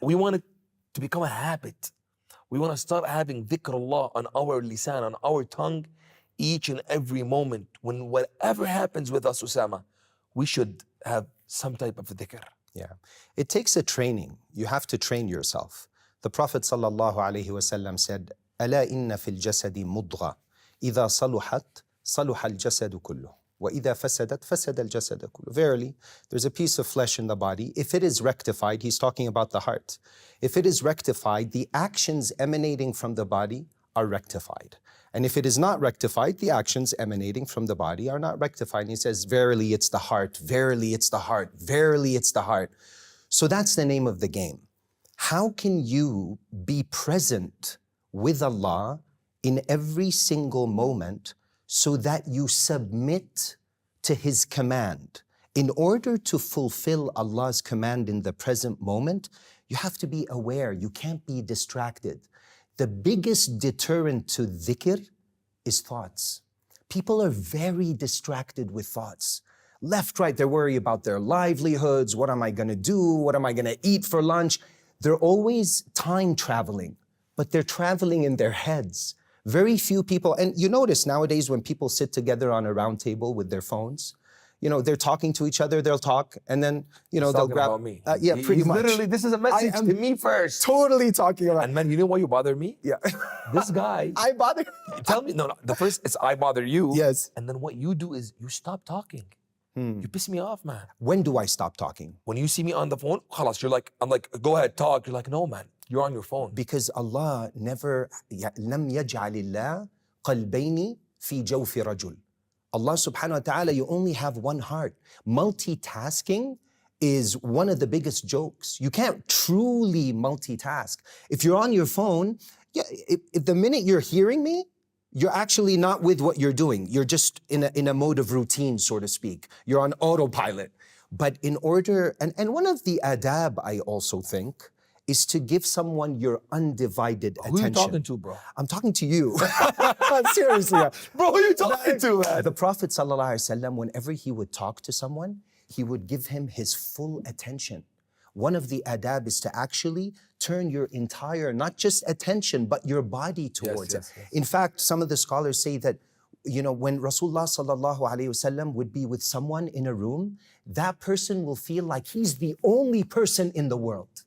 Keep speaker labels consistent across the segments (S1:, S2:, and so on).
S1: we want it to become a habit. We want to start having dhikrullah on our lisan, on our tongue, each and every moment. When whatever happens with us, Usama, we should have some type of dhikr.
S2: Yeah, it takes a training. You have to train yourself. The Prophet sallallahu alaihi wasallam said, "Ala inna fil jasadi mudgha, idha saluhat, saluha al jasadu kullu, wa idha fasadat, fasada al jasadu kullu." Verily, there's a piece of flesh in the body. If it is rectified, he's talking about the heart. If it is rectified, the actions emanating from the body are rectified. And if it is not rectified, the actions emanating from the body are not rectified. And he says, verily it's the heart, verily it's the heart, verily it's the heart. So that's the name of the game. How can you be present with Allah in every single moment so that you submit to His command? In order to fulfill Allah's command in the present moment, you have to be aware, you can't be distracted. The biggest deterrent to dhikr is thoughts. People are very distracted with thoughts. Left, right, they're worried about their livelihoods. What am I gonna do? What am I gonna eat for lunch? They're always time traveling, but they're traveling in their heads. Very few people, and you notice nowadays when people sit together on a round table with their phones, you know, they're talking to each other, they'll talk, and then, you know, they'll grab...
S1: about me.
S2: Yeah, pretty much.
S1: Literally, this is a message to me first.
S2: Totally talking about...
S1: And man, you know why you bother me?
S2: Yeah.
S1: This guy...
S2: I bother...
S1: Tell me, no, the first is I bother you.
S2: Yes.
S1: And then what you do is you stop talking. You piss me off, man.
S2: When do I stop talking?
S1: When you see me on the phone, khalas, you're like, I'm like, go ahead, talk. You're like, no, man, you're on your phone.
S2: Because Allah never... لم يجعل الله قلبين في جوف رجل. Allah subhanahu wa ta'ala, you only have one heart. Multitasking is one of the biggest jokes. You can't truly multitask. If you're on your phone, yeah, if the minute you're hearing me, you're actually not with what you're doing. You're just in a mode of routine, so to speak. You're on autopilot. But in order, and one of the adab, I also think, is to give someone your undivided attention.
S1: Who are you talking to, bro?
S2: I'm talking to you. Seriously.
S1: Bro, who are you talking to, man?
S2: The Prophet ﷺ, whenever he would talk to someone, he would give him his full attention. One of the adab is to actually turn your entire, not just attention, but your body towards it. Yes. In fact, some of the scholars say that, you know, when Rasulullah ﷺ would be with someone in a room, that person will feel like he's the only person in the world.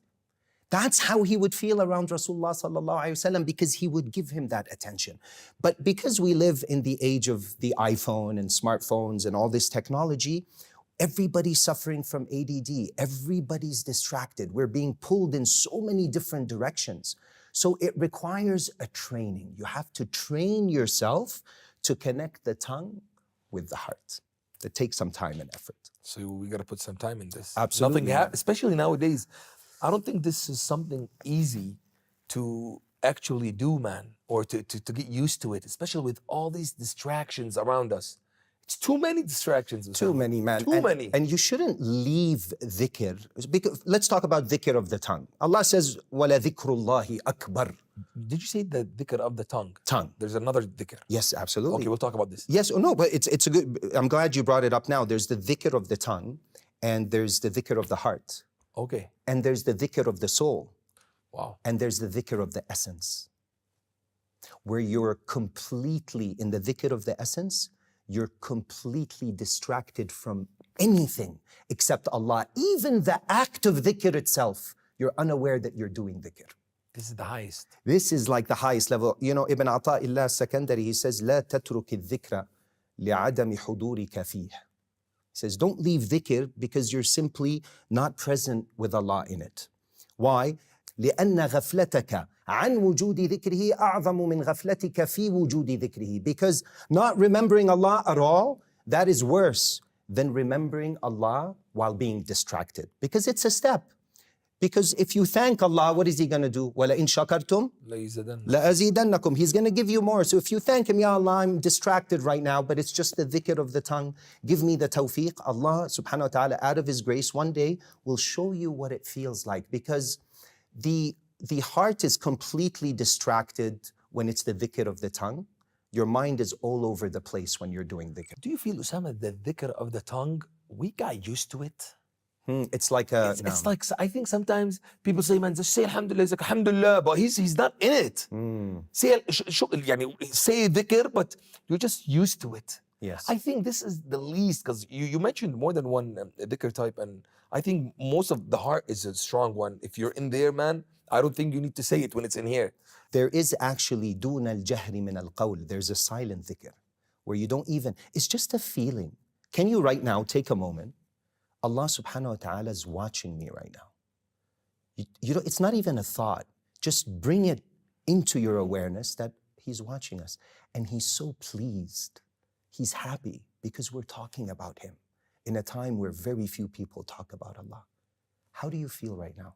S2: That's how he would feel around Rasulullah sallallahu alaihi wasallam, because he would give him that attention. But because we live in the age of the iPhone and smartphones and all this technology, everybody's suffering from ADD. Everybody's distracted. We're being pulled in so many different directions. So it requires a training. You have to train yourself to connect the tongue with the heart. It takes some time and effort.
S1: So we got to put some time in this.
S2: Absolutely.
S1: Especially nowadays. I don't think this is something easy to actually do, man, or to get used to it, especially with all these distractions around us. It's too many distractions.
S2: Too many, man.
S1: Too many.
S2: And you shouldn't leave dhikr. Because, let's talk about dhikr of the tongue. Allah says, وَلَذِكْرُ اللَّهِ أَكْبَرُ.
S1: Did you say the dhikr of the tongue?
S2: Tongue.
S1: There's another dhikr.
S2: Yes, absolutely.
S1: Okay, we'll talk about this.
S2: Yes, no, but it's a good, I'm glad you brought it up now. There's the dhikr of the tongue, and there's the dhikr of the heart.
S1: Okay.
S2: And there's the dhikr of the soul.
S1: Wow.
S2: And there's the dhikr of the essence, where you're completely, in the dhikr of the essence, you're completely distracted from anything except Allah. Even the act of dhikr itself, you're unaware that you're doing dhikr.
S1: This is the highest.
S2: This is like the highest level. You know, Ibn Ata'illah Secondary, he says, لا تترك الذكر لعدم حضورك فيه. He says, don't leave dhikr because you're simply not present with Allah in it. Why? لأن غفلتك عن وجود ذكره أعظم من غفلتك في وجود ذكره. Because not remembering Allah at all, that is worse than remembering Allah while being distracted. Because it's a step. Because if you thank Allah, what is He going to do? وَلَئِن شَكَرْتُمْ لَأَزِيدَنَّكُمْ. He's going to give you more. So if you thank Him, Ya Allah, I'm distracted right now, but it's just the dhikr of the tongue. Give me the tawfiq. Allah subhanahu wa ta'ala, out of His grace, one day will show you what it feels like. Because the heart is completely distracted when it's the dhikr of the tongue. Your mind is all over the place when you're doing dhikr.
S1: Do you feel, Usama, the dhikr of the tongue, we got used to it?
S2: It's like a.
S1: It's like, I think sometimes people say, man, just say alhamdulillah. It's like alhamdulillah, but he's not in it. Say say dhikr, but you're just used to it.
S2: Yes.
S1: I think this is the least, because you mentioned more than one dhikr type, and I think most of the heart is a strong one. If you're in there, man, I don't think you need to say it when it's in here.
S2: There is actually دون الجهر من القول. There's a silent dhikr where you don't even, it's just a feeling. Can you right now take a moment? Allah subhanahu wa ta'ala is watching me right now. You know, it's not even a thought. Just bring it into your awareness that He's watching us. And He's so pleased. He's happy because we're talking about Him in a time where very few people talk about Allah. How do you feel right now?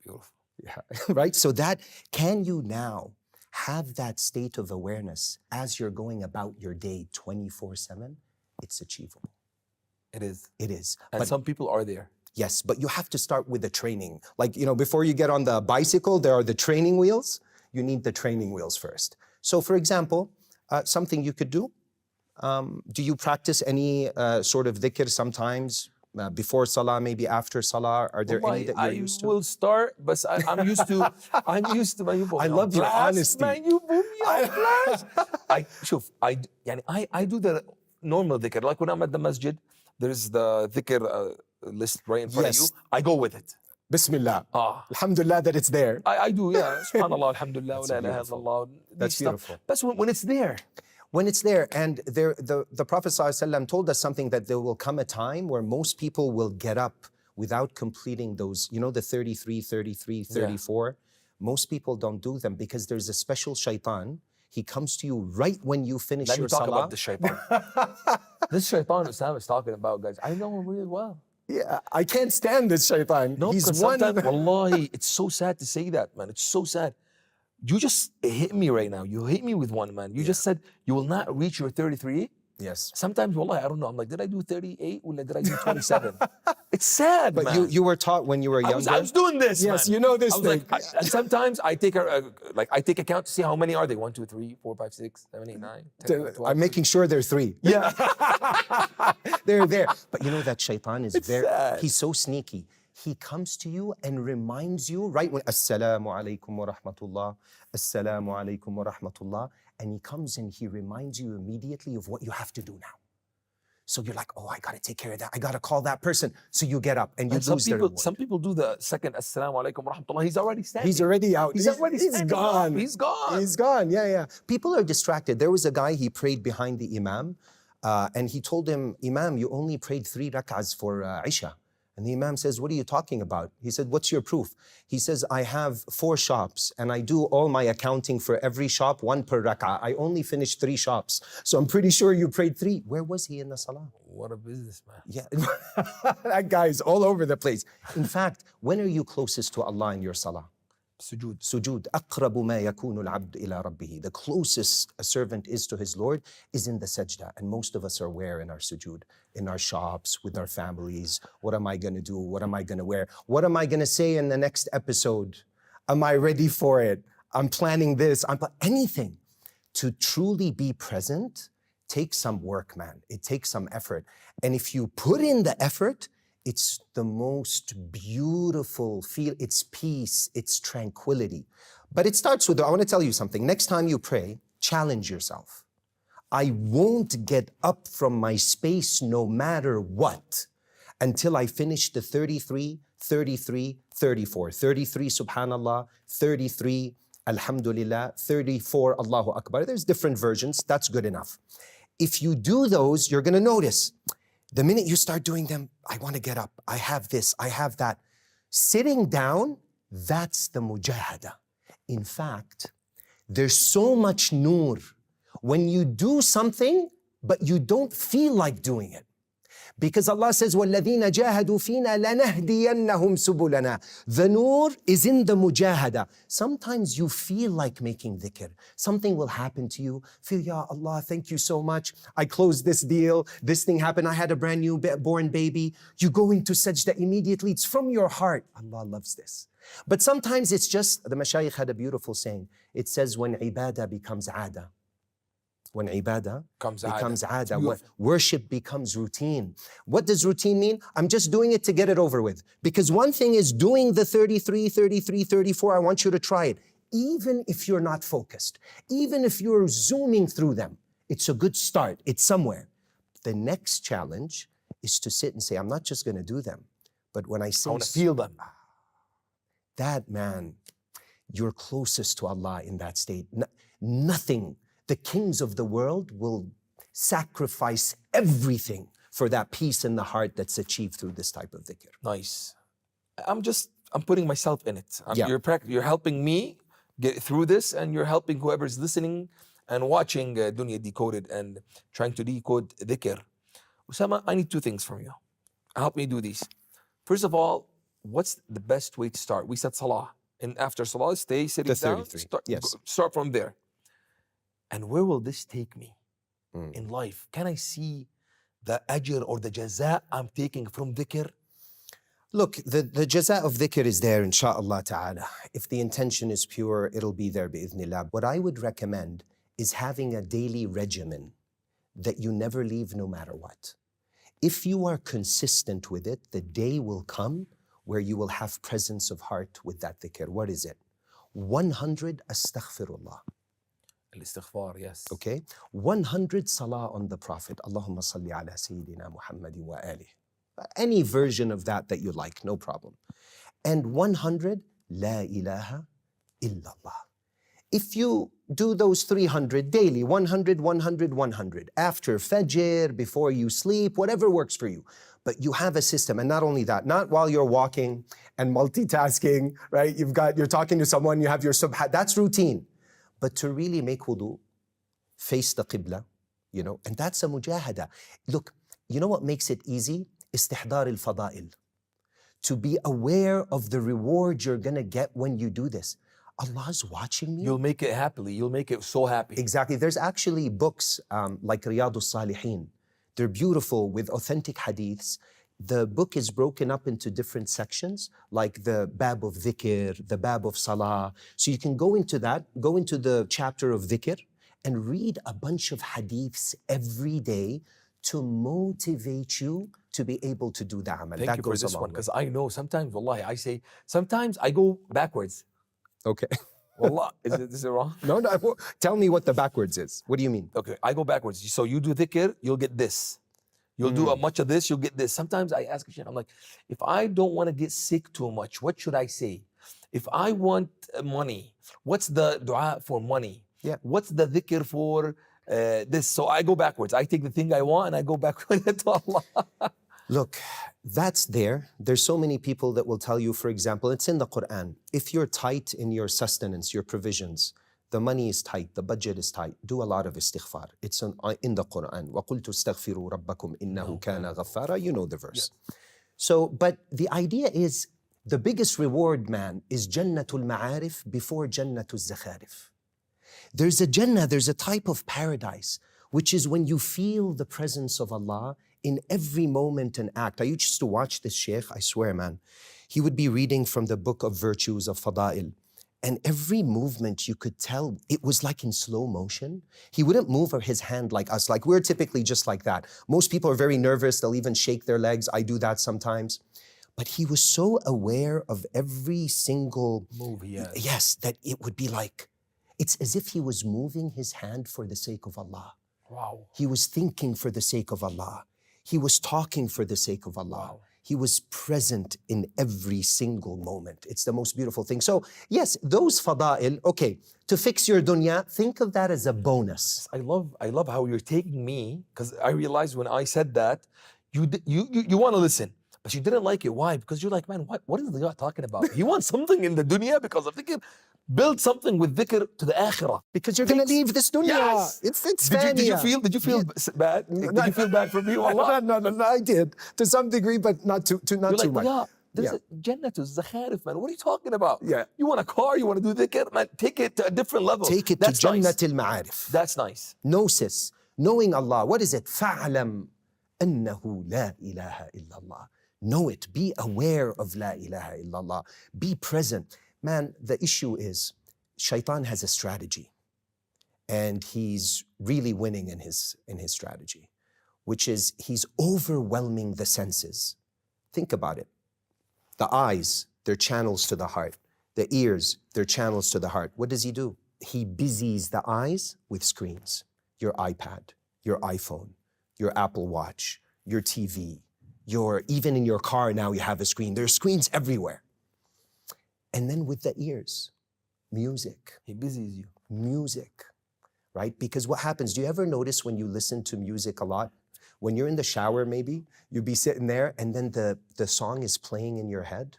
S1: Beautiful.
S2: Yeah, right? So that, can you now have that state of awareness as you're going about your day 24/7? It's achievable.
S1: It is.
S2: It is.
S1: And
S2: But
S1: some people are there.
S2: yes, but you have to start with the training. Like, you know, before you get on the bicycle, there are the training wheels. You need the training wheels first. So for example, something you could do you practice any sort of dhikr sometimes? Before salah, maybe after salah? Are there any that you're used to?
S1: I will start, but I'm used to. I'm used to.
S2: I love your honesty.
S1: Man, you boom me on blast. I do the normal dhikr. Like when I'm at the masjid, there's the dhikr list right in front of you. I go with it.
S2: Bismillah. Alhamdulillah that it's there.
S1: I do, yeah. Subhanallah, alhamdulillah, wa la ilaha illallah.
S2: That's beautiful.
S1: That's when it's there.
S2: When it's there, and the Prophet ﷺ told us something, that there will come a time where most people will get up without completing those, you know, the 33, 33, 34. Yeah. Most people don't do them because there's a special shaitan. He comes to you right when you finish your salah.
S1: Let me talk about the shaitan. This shaitan Ousama is talking about, guys, I know him really well.
S2: Yeah, I can't stand this shaitan.
S1: No,
S2: he's
S1: one. Wallahi, it's so sad to say that, man. It's so sad. You just hit me right now. You hit me with one, man. You just said you will not reach your 33.
S2: Yes.
S1: Sometimes, wallahi, I don't know. I'm like, did I do 38 or did I do 27? It's sad,
S2: but
S1: man.
S2: you were taught when you were younger.
S1: I was doing this,
S2: yes,
S1: man.
S2: You know this thing.
S1: Like, and sometimes I take I take account to see how many are they. 1, 2, 3, 4, 5, 6, 7, 8, 9, 10, 12.
S2: I'm making sure they're 3.
S1: Yeah.
S2: They're there. But you know that shaitan is
S1: sad.
S2: He's so sneaky. He comes to you and reminds you right when Assalamu alaikum wa rahmatullah, Assalamu alaikum wa rahmatullah, and he comes and he reminds you immediately of what you have to do now. So you're like, oh, I gotta take care of that. I gotta call that person. So you get up and you lose their reward.
S1: Some people do the second Assalamu alaikum wa rahmatullah. He's already standing.
S2: He's already out.
S1: He's gone.
S2: He's gone. He's gone. Yeah. People are distracted. There was a guy, he prayed behind the Imam, and he told him, Imam, you only prayed 3 rak'ahs for Isha. And the Imam says, what are you talking about? He said, what's your proof? He says, I have 4 shops and I do all my accounting for every shop, 1 per rak'ah. I only finished 3 shops. So I'm pretty sure you prayed 3. Where was he in the salah?
S1: What a businessman.
S2: Yeah, that guy is all over the place. In fact, when are you closest to Allah in your salah?
S1: Sujoud.
S2: Sujoud. أقرب ما يكون العبد إلى ربه. The closest a servant is to his Lord is in the sajda. And most of us are where in our sujoud? In our shops, with our families. What am I going to do? What am I going to wear? What am I going to say in the next episode? Am I ready for it? I'm planning this. Anything. To truly be present takes some work, man. It takes some effort. And if you put in the effort, it's the most beautiful feel. It's peace, it's tranquility. But it starts with, I want to tell you something. Next time you pray, challenge yourself. I won't get up from my space no matter what until I finish the 33, 33, 34. 33, subhanallah, 33, alhamdulillah, 34, Allahu Akbar. There's different versions. That's good enough. If you do those, you're going to notice, the minute you start doing them, I want to get up. I have this, I have that. Sitting down, that's the mujahada. In fact, there's so much noor when you do something, but you don't feel like doing it. Because Allah says, وَالَّذِينَ جَاهَدُوا فِينَا لَنَهْدِيَنَّهُمْ سُبُلَنَا. The noor is in the mujahada. Sometimes you feel like making dhikr. Something will happen to you. Feel, Ya Allah, thank you so much. I closed this deal. This thing happened. I had a brand new born baby. You go into sajda immediately. It's from your heart. Allah loves this. But sometimes it's just, the mashayikh had a beautiful saying. It says, when ibadah becomes ada. when ibadah
S1: Comes
S2: becomes
S1: aada. It's
S2: ada, when
S1: beautiful.
S2: worship becomes routine. What does routine mean? I'm just doing it to get it over with. Because one thing is doing the 33, 33, 34, I want you to try it. Even if you're not focused, even if you're zooming through them, it's a good start, it's somewhere. The next challenge is to sit and say, I'm not just gonna do them, but when I say
S1: I want to feel them.
S2: that, man, you're closest to Allah in that state. Nothing, the kings of the world will sacrifice everything for that peace in the heart that's achieved through this type of dhikr.
S1: Nice. I'm putting myself in it.
S2: Yeah.
S1: You're helping me get through this, and you're helping whoever's listening and watching Dunya Decoded and trying to decode dhikr. Ousama, I need two things from you. Help me do these. First of all, what's the best way to start? We said salah. And after salah, stay sitting
S2: The
S1: down.
S2: 33, yes.
S1: Start from there. And where will this take me
S2: Mm.
S1: in life? Can I see the ajr or the jaza I'm taking from dhikr?
S2: Look, the jaza of dhikr is there, insha'Allah ta'ala. If the intention is pure, it'll be there, bi'idhnillah. What I would recommend is having a daily regimen that you never leave no matter what. If you are consistent with it, the day will come where you will have presence of heart with that dhikr. What is it? 100 astaghfirullah.
S1: Al-istighfar, yes.
S2: Okay? 100 salah on the Prophet. Allahumma salli ala Sayyidina Muhammadin wa alih. Any version of that you like, no problem. And 100, La ilaha illallah. If you do those 300 daily, 100, 100, 100, after Fajr, before you sleep, whatever works for you. But you have a system, and not only that, not while you're walking and multitasking, right? You're talking to someone, you have your subha, that's routine. But to really make wudu, face the qibla, and that's a mujahada. Look, you know what makes it easy? Istihdar al-fada'il. To be aware of the reward you're gonna get when you do this. Allah's watching me.
S1: You'll make it happily. You'll make it so happy.
S2: Exactly. There's actually books like Riyadus Salihin. They're beautiful with authentic hadiths. The book is broken up into different sections, like the bab of dhikr, the bab of salah. So you can go into the chapter of dhikr and read a bunch of hadiths every day to motivate you to be able to do the amal.
S1: Thank
S2: that
S1: you for
S2: goes
S1: this
S2: a long
S1: one,
S2: way.
S1: because I know sometimes, wallahi, sometimes I go backwards.
S2: Okay.
S1: Wallah, is it wrong?
S2: No, tell me what the backwards is. What do you mean?
S1: Okay, I go backwards. So you do dhikr, you'll get this. You'll do much of this, you'll get this. Sometimes I ask a question, I'm like, if I don't want to get sick too much, what should I say? If I want money, what's the dua for money?
S2: Yeah.
S1: What's the dhikr for this? So I go backwards. I take the thing I want and I go back to Allah.
S2: Look, that's there. There's so many people that will tell you, for example, it's in the Quran. If you're tight in your sustenance, your provisions, the money is tight, the budget is tight, do a lot of istighfar. It's in the Quran. وَقُلْتُ اسْتَغْفِرُوا رَبَّكُمْ إِنَّهُ كَانَ غَفَّارًا. You know the verse. Yeah. So, but the idea is, the biggest reward, man, is Jannatul Ma'arif before Jannatul Zakharif. There's a Jannah, there's a type of paradise, which is when you feel the presence of Allah in every moment and act. I used to watch this sheikh, I swear, man. He would be reading from the book of virtues of Fada'il. And every movement you could tell, it was like in slow motion. He wouldn't move his hand like us. Like we're typically just like that. Most people are very nervous. They'll even shake their legs. I do that sometimes. But he was so aware of every single
S1: move,
S2: yes, that it would be like, it's as if he was moving his hand for the sake of Allah.
S1: Wow.
S2: He was thinking for the sake of Allah. He was talking for the sake of Allah.
S1: Wow.
S2: He was present in every single moment. It's the most beautiful thing. So yes, those fada'il, okay, to fix your dunya, think of that as a bonus.
S1: I love how you're taking me, because I realized when I said that, you want to listen, but you didn't like it. Why? Because you're like, man, what is the guy talking about? He wants something in the dunya because of dhikr. Build something with dhikr to the akhirah.
S2: Because you're going to leave this dunya.
S1: Yes.
S2: It's
S1: Did you feel bad? Did you feel bad for me? Wallah?
S2: No, I did. To some degree, but not too much.
S1: Yeah, there's a Jannatul Zakharif, man. What are you talking about?
S2: Yeah.
S1: You want a car, you want to do dhikr, man, take it to a different level.
S2: Take it to Jannatul Ma'arif.
S1: That's nice.
S2: Gnosis, knowing Allah. What is it? فَعْلَمْ أَنَّهُ لَا إِلَهَ إِلَّا اللَّهِ. Know it. Be aware of La ilaha illallah. Be present. Man, the issue is, Shaitan has a strategy. and he's really winning in his strategy, which is he's overwhelming the senses. Think about it. The eyes, they're channels to the heart. The ears, they're channels to the heart. What does he do? He busies the eyes with screens. Your iPad, your iPhone, your Apple Watch, your TV, even in your car now you have a screen. There are screens everywhere. And then with the ears, music.
S1: He busies you.
S2: Music, right? Because what happens, do you ever notice when you listen to music a lot, when you're in the shower maybe, you'd be sitting there and then the song is playing in your head?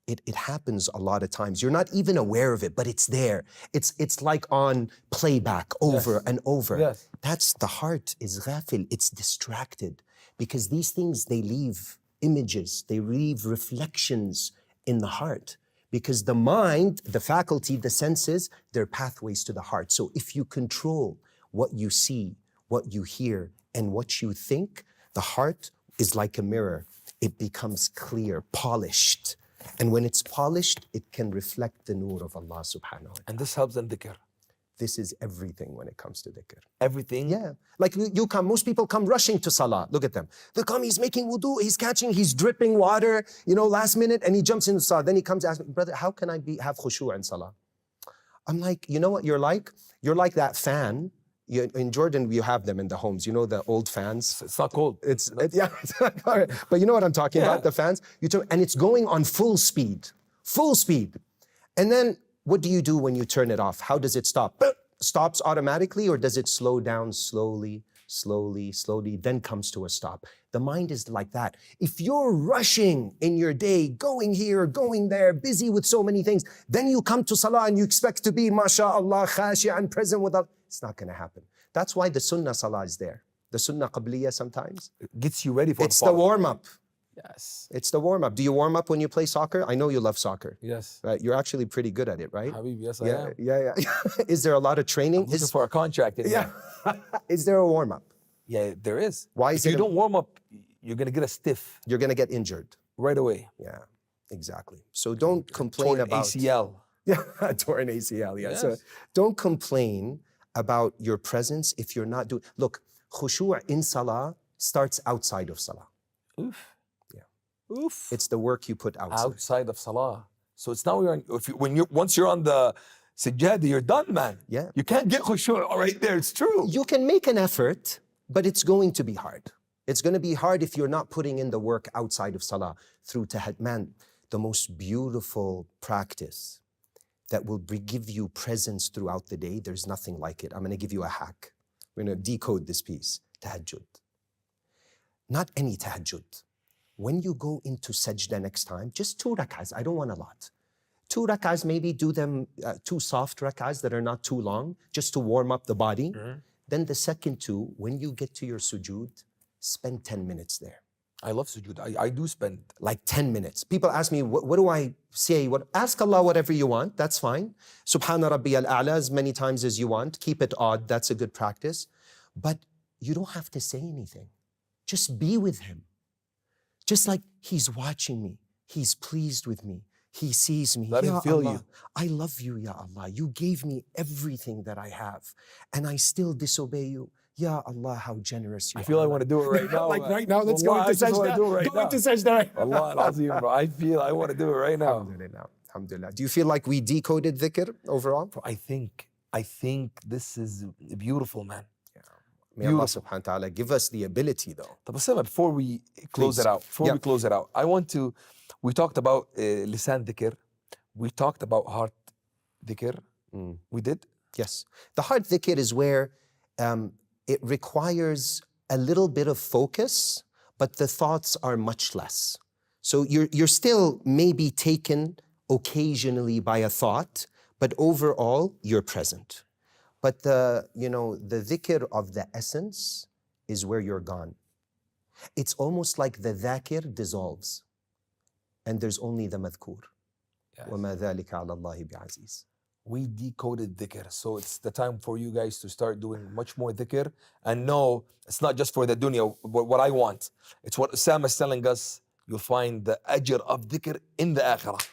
S2: It happens a lot of times. You're not even aware of it, but it's there. It's like on playback over and over.
S1: Yes.
S2: That's the heart is ghafil, it's distracted. Because these things, they leave images, they leave reflections in the heart. Because the mind, the faculty, the senses, they're pathways to the heart. So if you control what you see, what you hear, and what you think, the heart is like a mirror. It becomes clear, polished. And when it's polished, it can reflect the nur of Allah subhanahu wa ta'ala.
S1: And this helps in dhikr.
S2: This is everything when it comes to dhikr.
S1: Everything?
S2: Yeah. Like you come, most people come rushing to salah. Look at them. They come, he's making wudu, he's dripping water, last minute, and he jumps into salah. Then he comes and asks me, brother, how can I have khushu' in salah? I'm like, you know what you're like? You're like that fan. In Jordan, you have them in the homes. You know the old fans?
S1: It's not cold.
S2: Yeah, but you know what I'm talking about, the fans? And it's going on full speed. And then what do you do when you turn it off? How does it stop? Stops automatically, or does it slow down slowly, then comes to a stop? The mind is like that. If you're rushing in your day, going here, going there, busy with so many things, then you come to salah and you expect to be, mashallah, khashi'an, present with Allah. It's not going to happen. That's why the sunnah salah is there. The sunnah qabliya sometimes.
S1: It gets you ready for
S2: It's the warm-up.
S1: Yes.
S2: It's the warm-up. Do you warm up when you play soccer? I know you love soccer.
S1: Yes.
S2: Right? You're actually pretty good at it, right?
S1: Habib, yes, I
S2: Yeah,
S1: am.
S2: yeah. Is there a lot of training?
S1: I'm looking for a contract in
S2: Yeah. Is there a warm-up?
S1: Yeah, there is.
S2: Why is
S1: if you
S2: it?
S1: don't warm up, you're going to get a stiff
S2: You're going to get injured.
S1: right away.
S2: Yeah, exactly. So don't complain
S1: Torn
S2: about
S1: ACL.
S2: Yeah, torn ACL. Yeah. So
S1: Yes.
S2: don't complain about your presence if you're not doing. Look, khushu' in salah starts outside of salah.
S1: Oof.
S2: Yeah.
S1: Oof.
S2: It's the work you put outside.
S1: of salah. So it's now once you're on the Sujaud, you're done, man.
S2: Yeah.
S1: You can't get khushu' right there. It's true.
S2: You can make an effort, but it's going to be hard. It's going to be hard if you're not putting in the work outside of salah through tahajjud. Man, the most beautiful practice that will give you presence throughout the day, there's nothing like it. I'm going to give you a hack. We're going to decode this piece. Tahajjud. Not any tahajjud. When you go into sajda next time, just 2 rak'ahs. I don't want a lot. 2 rak'ahs, maybe do them 2 soft rak'ahs that are not too long, just to warm up the body.
S1: Mhm.
S2: Then the second 2, when you get to your sujood, spend 10 minutes there.
S1: I love sujood. I do spend.
S2: Like 10 minutes. People ask me, what do I say? Ask Allah whatever you want, that's fine. Subhana Rabbi al-A'la as many times as you want. Keep it odd, that's a good practice. But you don't have to say anything. Just be with Him. Just like He's watching me. He's pleased with me. He sees me.
S1: Let Him
S2: Ya
S1: feel
S2: Allah,
S1: you.
S2: I love you, Ya Allah. You gave me everything that I have, and I still disobey you. Ya Allah, how generous you are.
S1: I feel I want to do it right now.
S2: Like
S1: man.
S2: right now, let's go
S1: Wallah,
S2: into
S1: I just wanna
S2: sajda.
S1: do it right
S2: Go into
S1: now.
S2: sajda.
S1: Allah al-Azim, bro. I feel I want to do it right now.
S2: Alhamdulillah. Alhamdulillah. Do you feel like we decoded dhikr overall?
S1: Bro, I think this is beautiful, man.
S2: May Allah
S1: Beautiful.
S2: subhanahu wa ta'ala give us the ability though.
S1: طب Osama, before we close
S2: Please.
S1: it out,
S2: Yeah.
S1: I want to, we talked about lisan dhikr, we talked about heart dhikr, we did?
S2: Yes. The heart dhikr is where it requires a little bit of focus, but the thoughts are much less. So you're still maybe taken occasionally by a thought, but overall you're present. But the dhikr of the essence is where you're gone. It's almost like the dhakir dissolves and there's only the madhkur.
S1: Yes.
S2: وَمَا ذَلِكَ عَلَى اللَّهِ بِعَزِيزٍ.
S1: We decoded dhikr. So it's the time for you guys to start doing much more dhikr. And no, it's not just for the dunya, what I want. It's what Osama is telling us. You'll find the ajr of dhikr in the akhirah.